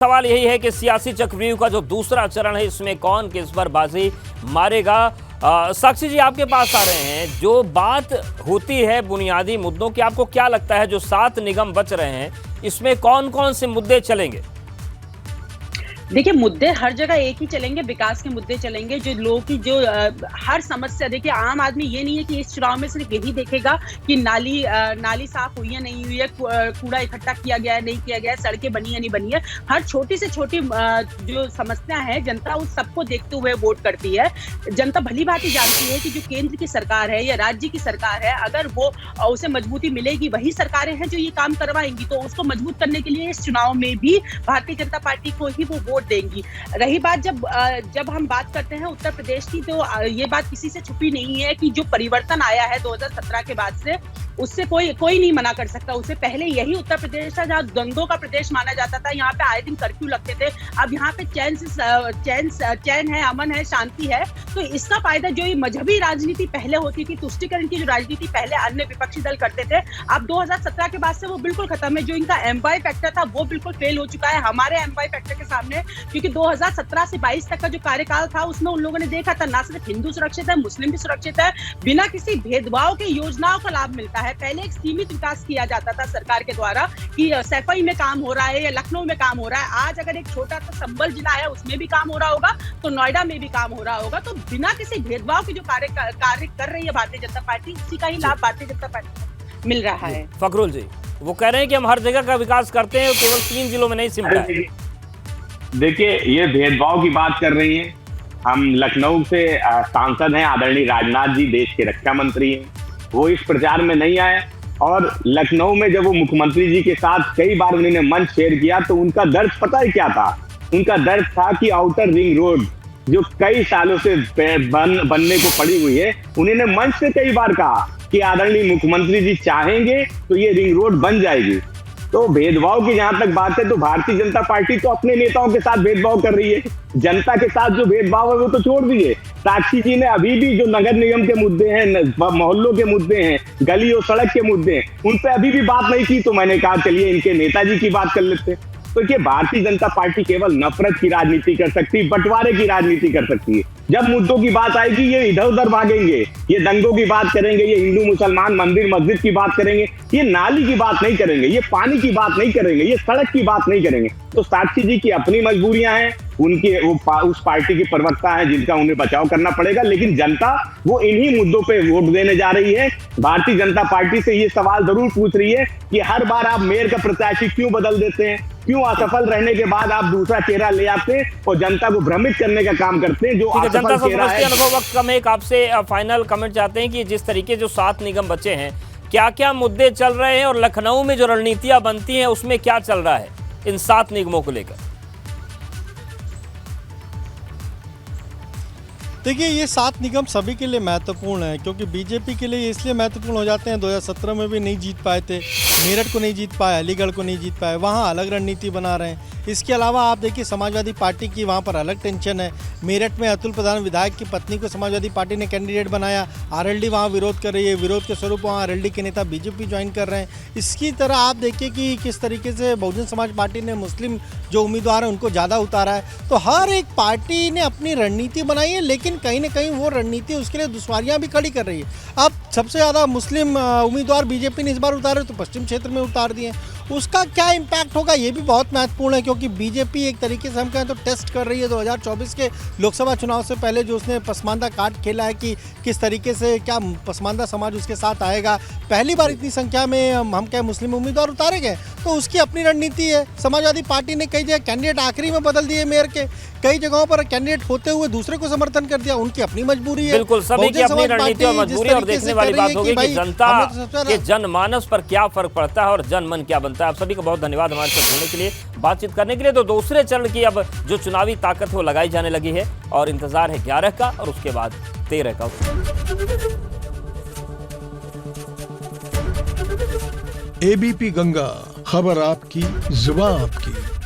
सवाल यही है कि सियासी चक्रव्यूह का जो दूसरा चरण है इसमें कौन किस पर बाजी मारेगा। साक्षी जी आपके पास आ रहे हैं, जो बात होती है बुनियादी मुद्दों की, आपको क्या लगता है जो 7 निगम बच रहे हैं इसमें कौन कौन से मुद्दे चलेंगे? देखिए, मुद्दे हर जगह एक ही चलेंगे, विकास के मुद्दे चलेंगे। जो लोगों की जो हर समस्या, देखिए आम आदमी ये नहीं है कि इस चुनाव में सिर्फ यही देखेगा कि नाली साफ हुई है नहीं हुई है, कूड़ा इकट्ठा किया गया है नहीं किया गया है, सड़कें बनी है नहीं बनी है। हर छोटी से छोटी जो समस्या है, जनता उस सबको देखते हुए वोट करती है। जनता भली भांति जानती है कि जो केंद्र की सरकार है या राज्य की सरकार है, अगर वो उसे मजबूती मिलेगी, वही सरकारें हैं जो ये काम करवाएंगी। तो उसको मजबूत करने के लिए इस चुनाव में भी भारतीय जनता पार्टी को ही वो वोट देंगी। रही बात जब हम बात करते हैं उत्तर प्रदेश की, तो ये बात किसी से छुपी नहीं है कि जो परिवर्तन आया है 2017 के बाद से, उससे कोई नहीं मना कर सकता। उससे पहले यही उत्तर प्रदेश था जहाँ दंगों का प्रदेश माना जाता था। यहाँ पे आए दिन कर्फ्यू लगते थे। अब यहाँ पे चैन है, अमन है, शांति है। तो इसका फायदा जो ये मजहबी राजनीति पहले होती थी, तुष्टीकरण की जो राजनीति पहले अन्य विपक्षी दल करते थे, अब 2017 के बाद से वो बिल्कुल खत्म है। जो इनका एम्पायर फैक्टर था वो बिल्कुल फेल हो चुका है हमारे एम्पायर फैक्टर के सामने। क्योंकि 2017 से 22 तक का जो कार्यकाल था उसमें उन लोगों ने देखा था ना सिर्फ हिंदू सुरक्षित है, मुस्लिम भी सुरक्षित है, बिना किसी भेदभाव के योजनाओं का लाभ मिलता है। पहले एक सीमित विकास किया जाता था सरकार के द्वारा कि सैफई में काम हो रहा है या लखनऊ में काम हो रहा है। आज अगर एक छोटा सा संबल जिला है उसमें भी काम हो रहा होगा, तो नोएडा में भी काम हो रहा होगा। तो बिना किसी भेदभाव के जो कार्य कर रही है भारतीय जनता पार्टी, उसी का ही लाभ भारतीय जनता पार्टी को मिल रहा है। फखरुल जी वो कह रहे हैं कि हम हर जगह का विकास करते हैं, केवल 3 जिलों में नहीं सिमटा है। देखिए, ये भेदभाव की बात कर रही हैं। हम लखनऊ से सांसद हैं, आदरणीय राजनाथ जी देश के रक्षा मंत्री हैं, वो इस प्रचार में नहीं आए। और लखनऊ में जब वो मुख्यमंत्री जी के साथ कई बार उन्होंने मंच शेयर किया, तो उनका दर्द पता है क्या था? उनका दर्द था कि आउटर रिंग रोड जो कई सालों से बनने को पड़ी हुई है, उन्होंने मंच से कई बार कहा कि आदरणीय मुख्यमंत्री जी चाहेंगे तो ये रिंग रोड बन जाएगी। तो भेदभाव की जहां तक बात है, तो भारतीय जनता पार्टी तो अपने नेताओं के साथ भेदभाव कर रही है। जनता के साथ जो भेदभाव है वो तो छोड़ दिए। साक्षी जी ने अभी भी जो नगर निगम के मुद्दे हैं, मोहल्लों के मुद्दे हैं, गली और सड़क के मुद्दे हैं, उन पे अभी भी बात नहीं की। तो मैंने कहा चलिए इनके नेताजी की बात कर लेते। तो ये भारतीय जनता पार्टी केवल नफरत की राजनीति कर सकती है, बंटवारे की राजनीति कर सकती है। जब मुद्दों की बात आएगी ये इधर उधर भागेंगे, ये दंगों की बात करेंगे, ये हिंदू मुसलमान मंदिर मस्जिद की बात करेंगे, ये नाली की बात नहीं करेंगे, ये पानी की बात नहीं करेंगे, ये सड़क की बात नहीं करेंगे। तो साक्षी जी की अपनी मजबूरियां हैं, उनके उस पार्टी के प्रवक्ता हैं जिनका उन्हें बचाव करना पड़ेगा। लेकिन जनता वो इन्हीं मुद्दों पे वोट देने जा रही है। भारतीय जनता पार्टी से ये सवाल जरूर पूछ रही है कि हर बार आप मेयर का प्रत्याशी क्यों बदल देते हैं, क्यों असफल रहने के बाद आप दूसरा चेहरा ले आते हैं और जनता को भ्रमित करने का काम करते हैं। जो जनता समझती है, अनुभव वक्त कम है। एक आपसे फाइनल कमेंट चाहते हैं कि जिस तरीके जो 7 निगम बचे हैं, क्या क्या मुद्दे चल रहे हैं और लखनऊ में जो रणनीतियां बनती हैं उसमें क्या चल रहा है इन 7 निगमों को लेकर? देखिए, ये 7 निगम सभी के लिए महत्वपूर्ण है, क्योंकि बीजेपी के लिए इसलिए महत्वपूर्ण हो जाते हैं। 2017 में भी नहीं जीत पाए थे, मेरठ को नहीं जीत पाए, अलीगढ़ को नहीं जीत पाए, वहाँ अलग रणनीति बना रहे हैं। इसके अलावा आप देखिए समाजवादी पार्टी की वहाँ पर अलग टेंशन है। मेरठ में अतुल प्रधान विधायक की पत्नी को समाजवादी पार्टी ने कैंडिडेट बनाया, आरएलडी वहाँ विरोध कर रही है। विरोध के स्वरूप वहाँ आरएलडी के नेता बीजेपी ज्वाइन कर रहे हैं। इसकी तरह आप देखिए कि किस तरीके से बहुजन समाज पार्टी ने मुस्लिम जो उम्मीदवार हैं उनको ज़्यादा उतारा है। तो हर एक पार्टी ने अपनी रणनीति बनाई है, लेकिन कहीं ना कहीं वो रणनीति उसके लिए दुश्वारियाँ भी खड़ी कर रही है। अब सबसे ज़्यादा मुस्लिम उम्मीदवार बीजेपी ने इस बार उतारे तो पश्चिम क्षेत्र में उतार दिए। उसका क्या इम्पैक्ट होगा ये भी बहुत महत्वपूर्ण है, क्योंकि बीजेपी एक तरीके से हम कहें तो टेस्ट कर रही है 2024 के लोकसभा चुनाव से पहले जो उसने पसमानदा कार्ड खेला है कि किस तरीके से क्या पसमानदा समाज उसके साथ आएगा। पहली बार इतनी संख्या में हम कहें मुस्लिम उम्मीदवार उतारे गए, तो उसकी अपनी रणनीति है। समाजवादी पार्टी ने कई जगह कैंडिडेट आखिरी में बदल दिए, मेयर के कई जगहों पर कैंडिडेट होते हुए दूसरे को समर्थन कर दिया, उनकी अपनी मजबूरी है। बिल्कुल, सभी की अपनी रणनीति और मजबूरी। और देखने वाली बात होगी कि जनता के जनमानस पर क्या फर्क पड़ता है और जनमन क्या बनता है। आप सभी को बहुत धन्यवाद हमारे साथ जुड़ने के लिए, बातचीत करने के लिए। तो दूसरे चरण की अब जो चुनावी ताकत है वो लगाई जाने लगी है और इंतजार है 11 का और उसके बाद 13 का। एबीपी गंगा, खबर आपकी, जुबान आपकी।